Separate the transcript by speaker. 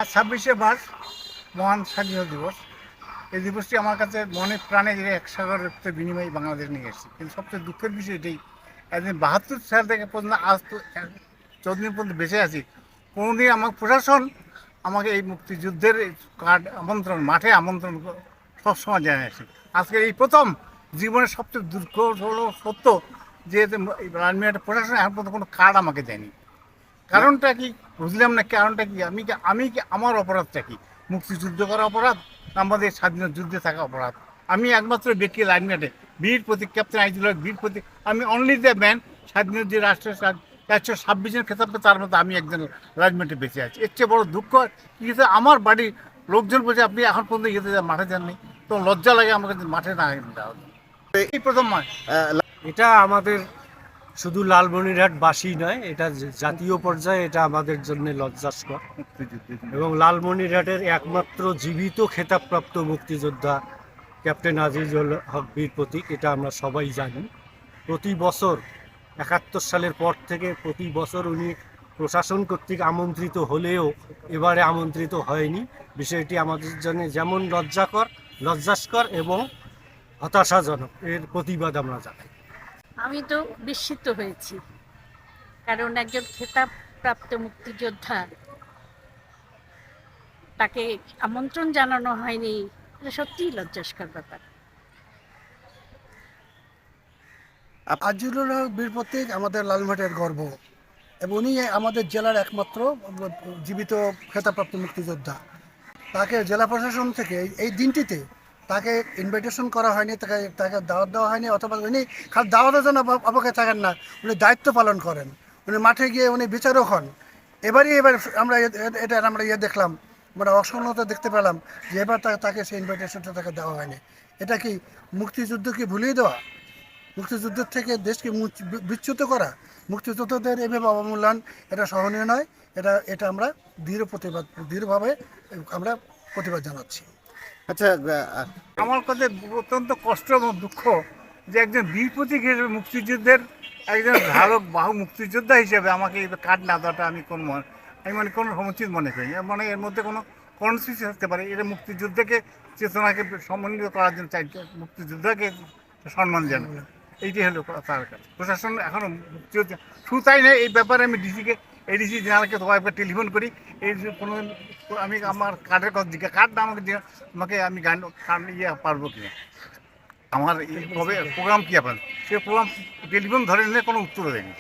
Speaker 1: ছাব্বিশে মার্চ মহান স্বাধীনতা দিবস। এই দিবসটি আমার কাছে মনে প্রাণে যে এক সাগর রক্তের বিনিময়ে বাংলাদেশ নিয়ে এসেছে। কিন্তু সবচেয়ে দুঃখের বিষয় এটাই, একদিন ৭২ সাল থেকে পর্যন্ত আজ তো ১৪ দিন পর্যন্ত বেঁচে আছি, কোনোদিন আমার প্রশাসন আমাকে এই মুক্তিযুদ্ধের কার্ড আমন্ত্রণ, মাঠে আমন্ত্রণ সবসময় জানিয়েছে। আজকে এই প্রথম জীবনের সবচেয়ে দুঃখ হলো সত্য যে রাজমিয়াটের প্রশাসন এখন পর্যন্ত কোনো কার্ড আমাকে দেয়নি। কারণটা কি বুঝলাম না, কারণটা কি? আমি কি আমার অপরাধটা কি? মুক্তিযুদ্ধ করা অপরাধ, আমাদের স্বাধীনতা যুদ্ধে থাকা অপরাধ? আমি একমাত্র ব্যক্তি লাইনম্যাটে বীর প্রতীক, ক্যাপ্টেন আইজুল হক বীর প্রতীক। আমি অনলি দ্য ম্যান, স্বাধীনতা যে রাষ্ট্রের ১২৬ জন খেতাব, তার মধ্যে আমি একজন রাজমেন্টে বেঁচে আছি। এর চেয়ে বড় দুঃখ কিন্তু আমার বাড়ির লোকজন বলছে আপনি এখন পর্যন্ত ইয়েতে মাঠে যাননি, তো লজ্জা লাগে আমাকে মাঠে না দেওয়া। এই প্রথম মাস
Speaker 2: এটা আমাদের শুধু লালমনিরহাটবাসী নয়, এটা জাতীয় পর্যায়ে এটা আমাদের জন্য লজ্জাস্কর। এবং লালমনিরহাটের একমাত্র জীবিত খেতাবপ্রাপ্ত মুক্তিযোদ্ধা ক্যাপ্টেন আজিজুল হক বীর প্রতীক, এটা আমরা সবাই জানি। প্রতি বছর ৭১ সালের পর থেকে প্রতি বছর উনি প্রশাসন কর্তৃক আমন্ত্রিত হলেও এবারে আমন্ত্রিত হয়নি। বিষয়টি আমাদের জন্য যেমন লজ্জাস্কর এবং হতাশাজনক। এর প্রতিবাদ আমরা জানাই।
Speaker 3: আমি তো বিস্মিত হয়েছি, কারণ একজন খেতাবপ্রাপ্ত মুক্তিযোদ্ধা, তাকে আমন্ত্রণ জানানো হয়নি, এটা সত্যিই লজ্জাস্কর ব্যাপার।
Speaker 4: আজিজুল হক বীর প্রতীক আমাদের লালমাটির গর্ব, এবং উনি আমাদের জেলার একমাত্র জীবিত খেতাবপ্রাপ্ত মুক্তিযোদ্ধা। তাকে জেলা প্রশাসন থেকে এই দিনটিতে তাকে ইনভাইটেশন করা হয়নি, তাকে দাওয়াত দেওয়া হয়নি, অথবা উনি খালি দাওয়াতের জন্য অপেক্ষায় থাকেন না, উনি দায়িত্ব পালন করেন। উনি মাঠে গিয়ে উনি বিচারক হন। এবার আমরা দেখলাম, আমরা অসংহত দেখতে পেলাম যে এবার তাকে সেই ইনভাইটেশনটা তাকে দেওয়া হয়নি। এটা কি মুক্তিযুদ্ধকে ভুলিয়ে দেওয়া? মুক্তিযুদ্ধের থেকে দেশকে বিচ্যুত করা? মুক্তিযোদ্ধাদের এভাবে অবমূল্যায়ন, এটা সহনীয় নয়। এটা আমরা দৃঢ়ভাবে আমরা প্রতিবাদ জানাচ্ছি।
Speaker 1: আচ্ছা, আমার কাছে অত্যন্ত কষ্ট এবং দুঃখ যে একজন বীর প্রতীক হিসেবে মুক্তিযুদ্ধের একজন ধারক বাহু মুক্তিযোদ্ধা হিসেবে আমাকে এই কার্ড না দেওয়াটা আমি কোনো সমুচিত মনে করি। মানে এর মধ্যে কোনো কর্মসূচি থাকতে পারে, এটা মুক্তিযুদ্ধকে চেতনাকে সমন্বিত করার জন্য চাইছে, মুক্তিযোদ্ধাকে সম্মান জানাবে, এইটাই হলো তার কাছে। প্রশাসন এখনও মুক্তিযোদ্ধা শুধু তাই নয়, এই ব্যাপারে আমি এডিসি জেনারেলকে কয়েকবার টেলিফোন করি। এই যে কোনো আমি আমার কার্ডের কথা কার্ড না আমাকে আমি গান পারবো কিনা, আমার এই কবে প্রোগ্রাম কী আপনার, সে প্রোগ্রাম টেলিফোন ধরে নিলে কোনো উত্তর দেয়নি।